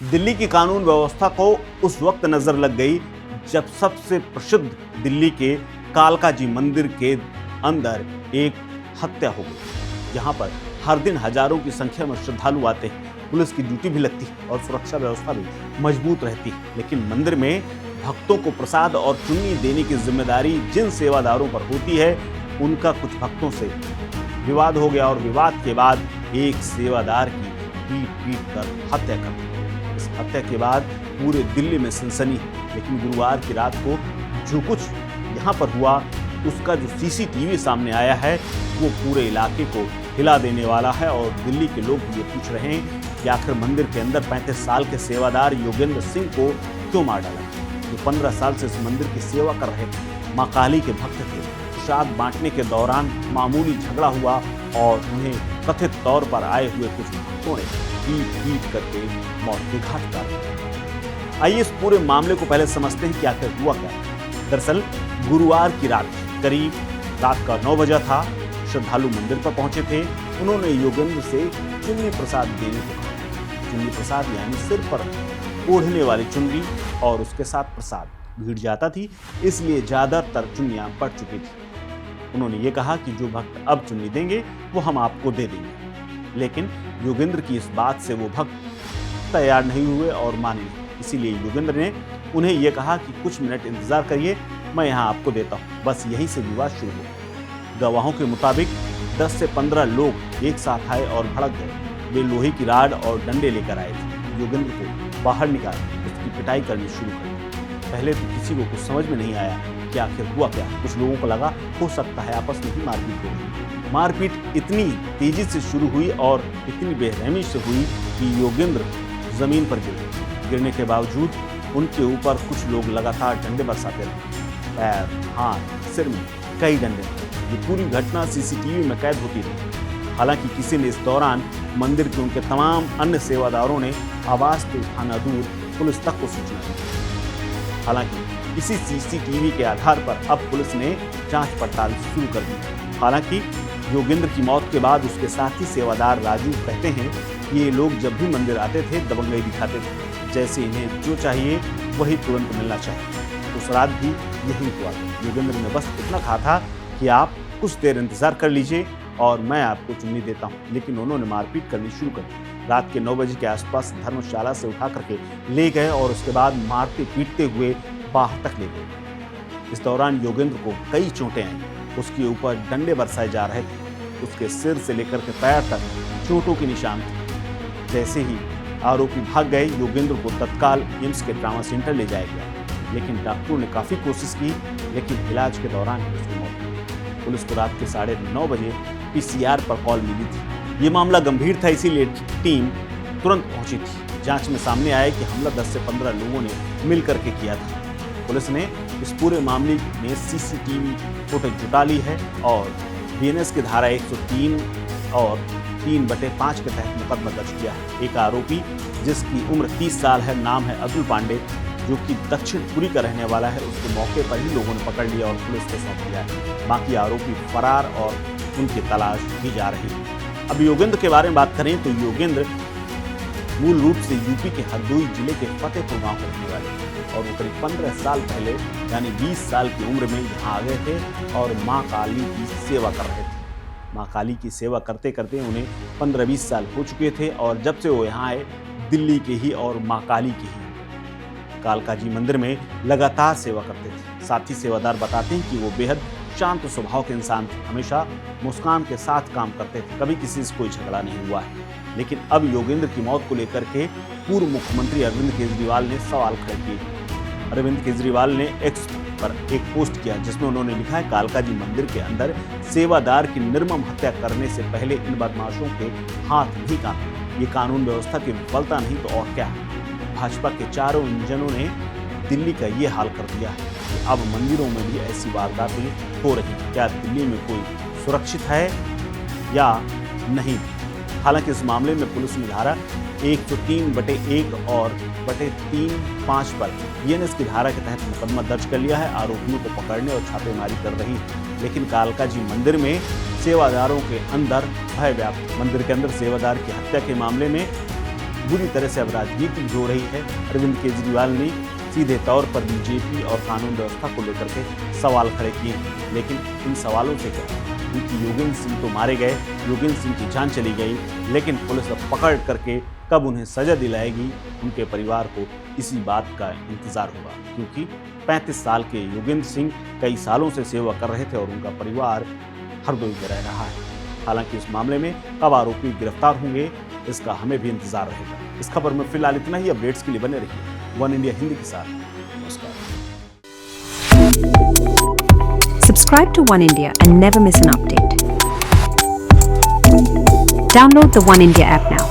दिल्ली की कानून व्यवस्था को उस वक्त नजर लग गई जब सबसे प्रसिद्ध दिल्ली के कालका जी मंदिर के अंदर एक हत्या हो गई। यहाँ पर हर दिन हजारों की संख्या में श्रद्धालु आते हैं, पुलिस की ड्यूटी भी लगती है और सुरक्षा व्यवस्था भी मजबूत रहती है। लेकिन मंदिर में भक्तों को प्रसाद और चुन्नी देने की जिम्मेदारी जिन सेवादारों पर होती है, उनका कुछ भक्तों से विवाद हो गया और विवाद के बाद एक सेवादार की पीट कर हत्या कर दी। इस हत्या के बाद पूरे दिल्ली में सनसनी है। लेकिन गुरुवार की रात को जो कुछ यहाँ पर हुआ, उसका जो सीसीटीवी सामने आया है, वो पूरे इलाके को हिला देने वाला है। और दिल्ली के लोग ये पूछ रहे हैं कि आखिर मंदिर के अंदर 35 साल के सेवादार योगेंद्र सिंह को क्यों मार डाला, जो 15 साल से इस मंदिर की सेवा कर रहे थे, मां काली के भक्त थे। प्रसाद बांटने के दौरान मामूली झगड़ा हुआ और उन्हें कथित तौर पर आए हुए कुछ भक्तों ने पीट करके मौत के घाट उतार दिया। आइए इस पूरे मामले को पहले समझते हैं कि आखिर हुआ क्या। दरअसल गुरुवार की रात करीब रात का 9 बजा था। श्रद्धालु मंदिर पर पहुंचे थे। उन्होंने योगेंद्र से चुन्नी प्रसाद देने को कहा। चुन्नी प्रसाद यानी सिर पर ओढ़ने वाली चुन्नी और उसके साथ प्रसाद। भीड़ ज्यादा थी, इसलिए ज्यादातर चुन्नियां बढ़ चुकी थी। उन्होंने ये कहा कि जो भक्त अब चुन्नी देंगे वो हम आपको दे देंगे। लेकिन योगेंद्र की इस बात से वो भक्त तैयार नहीं हुए और माने नहीं। इसीलिए योगेंद्र ने उन्हें यह कहा कि कुछ मिनट इंतजार करिए, मैं यहाँ आपको देता हूँ। बस यहीं से विवाद शुरू हो। गवाहों के मुताबिक 10 से 15 लोग एक साथ आए और भड़क गए। वे लोहे की राड और डंडे लेकर आए थे। योगेंद्र को बाहर निकाल उसकी पिटाई करनी शुरू कर दी। पहले तो किसी को कुछ समझ में नहीं आया कि आखिर हुआ क्या। कुछ लोगों को लगा हो सकता है आपस में ही मारपीट हो गई। मारपीट इतनी तेजी से शुरू हुई और इतनी बेरहमी से हुई कि योगेंद्र जमीन पर गिर गए। गिरने के बावजूद उनके ऊपर कुछ लोग लगातार डंडे बरसाते रहे। पैर, हाथ, सिर में कई डंडे। ये पूरी घटना सीसीटीवी में कैद होती रही। हालांकि किसी ने इस दौरान मंदिर के उनके तमाम अन्य सेवादारों ने आवाज पे उठाना दूर पुलिस तक को सूचना दी। हालांकि इसी सीसीटीवी के आधार पर अब पुलिस ने जांच पड़ताल शुरू कर दी। हालांकि योगेंद्र की मौत के बाद उसके साथी सेवादार राजू कहते हैं कि ये लोग जब भी मंदिर आते थे दबंगई दिखाते थे, जैसे इन्हें जो चाहिए वही तुरंत मिलना चाहिए। उस रात भी यही हुआ। योगेंद्र ने बस इतना कहा था कि आप कुछ देर इंतजार कर लीजिए और मैं आपको चुन्नी देता हूँ। लेकिन उन्होंने मारपीट करनी शुरू कर दी। रात के 9 बजे के आसपास धर्मशाला से उठा करके ले गए और उसके बाद मारते पीटते हुए बाहर तक ले गए। इस दौरान योगेंद्र को कई चोटें आई। उसके ऊपर डंडे बरसाए जा रहे थे। उसके सिर से लेकर के पैर तक चोटों के निशान थे। जैसे ही आरोपी भाग गए, योगेंद्र को तत्काल एम्स के ट्रामा सेंटर ले जाया गया। लेकिन डॉक्टरों ने काफी कोशिश की, लेकिन इलाज के दौरान ही उसकी मौत हुई। पुलिस को रात के 9:30 बजे पीसीआर पर कॉल मिली थी। ये मामला गंभीर था, इसीलिए टीम तुरंत पहुंची थी। जांच में सामने आया कि हमला 10 से 15 लोगों ने मिलकर के किया था। पुलिस ने इस पूरे मामले में सीसीटीवी फुटेज जुटा ली है और बीएनएस की धारा 103 और 3/5 के तहत मुकदमा दर्ज किया है। एक आरोपी जिसकी उम्र 30 साल है, नाम है अतुल पांडे, जो कि दक्षिणपुरी का रहने वाला है, उसको मौके पर ही लोगों ने पकड़ लिया और पुलिस को सौंप दिया है। बाकी आरोपी फरार और उनकी तलाश की जा रही है। अब योगेंद्र के बारे में बात करें तो योगेंद्र मूल रूप से यूपी के हरदोई जिले के फतेहपुर गांव के रहने वाले और वो करीब 15 साल पहले यानी 20 साल की उम्र में यहाँ आ गए थे और माँ काली की सेवा कर रहे थे। माँ काली की सेवा करते करते उन्हें 15-20 साल हो चुके थे और जब से वो यहाँ आए, दिल्ली के ही और माँ काली के ही कालका जी मंदिर में लगातार सेवा करते थे। साथी सेवादार बताते हैं कि वो बेहद शांत स्वभाव के इंसान थे। हमेशा मुस्कान के साथ काम करते थे। कभी किसी से कोई झगड़ा नहीं हुआ है। लेकिन अब योगेंद्र की मौत को लेकर के पूर्व मुख्यमंत्री अरविंद केजरीवाल ने सवाल खड़े किए। अरविंद केजरीवाल ने एक्स पर एक पोस्ट किया जिसमें उन्होंने लिखा है, कालका जी मंदिर के अंदर सेवादार की निर्मम हत्या करने से पहले इन बदमाशों के हाथ नहीं कांपे। ये कानून व्यवस्था की विफलता नहीं तो और क्या है। भाजपा के चारों इंजनों ने दिल्ली का ये हाल कर दिया है कि अब मंदिरों में भी ऐसी वारदातें हो रही हैं। क्या दिल्ली में कोई सुरक्षित है या नहीं? हालांकि इस मामले में पुलिस ने धारा 103/1 और 3/5 पर बीएनएस की धारा के तहत मुकदमा दर्ज कर लिया है। आरोपियों को पकड़ने और छापेमारी कर रही है। लेकिन कालका जी मंदिर में सेवादारों के अंदर भय व्याप्त। मंदिर के अंदर सेवादार की हत्या के मामले में बुरी तरह से अब राजनीति हो रही है। अरविंद केजरीवाल ने सीधे तौर पर बीजेपी और कानून व्यवस्था को लेकर के सवाल खड़े किए, लेकिन इन सवालों से क्या, उनकी योगेंद्र सिंह तो मारे गए, योगेंद्र सिंह की जान चली गई, लेकिन पुलिस अब पकड़ करके कब उन्हें सजा दिलाएगी, उनके परिवार को इसी बात का इंतजार होगा, क्योंकि 35 साल के योगेंद्र सिंह कई सालों से सेवा कर रहे थे और उनका परिवार हरदोई में रह रहा है। हालांकि इस मामले में कब आरोपी गिरफ्तार होंगे, इसका हमें भी इंतजार रहेगा। इस खबर में फिलहाल इतना ही। अपडेट्स के लिए बने रहिए वन इंडिया हिंदी के साथ। नमस्कार। Subscribe to One India and never miss an update. Download the One India app now.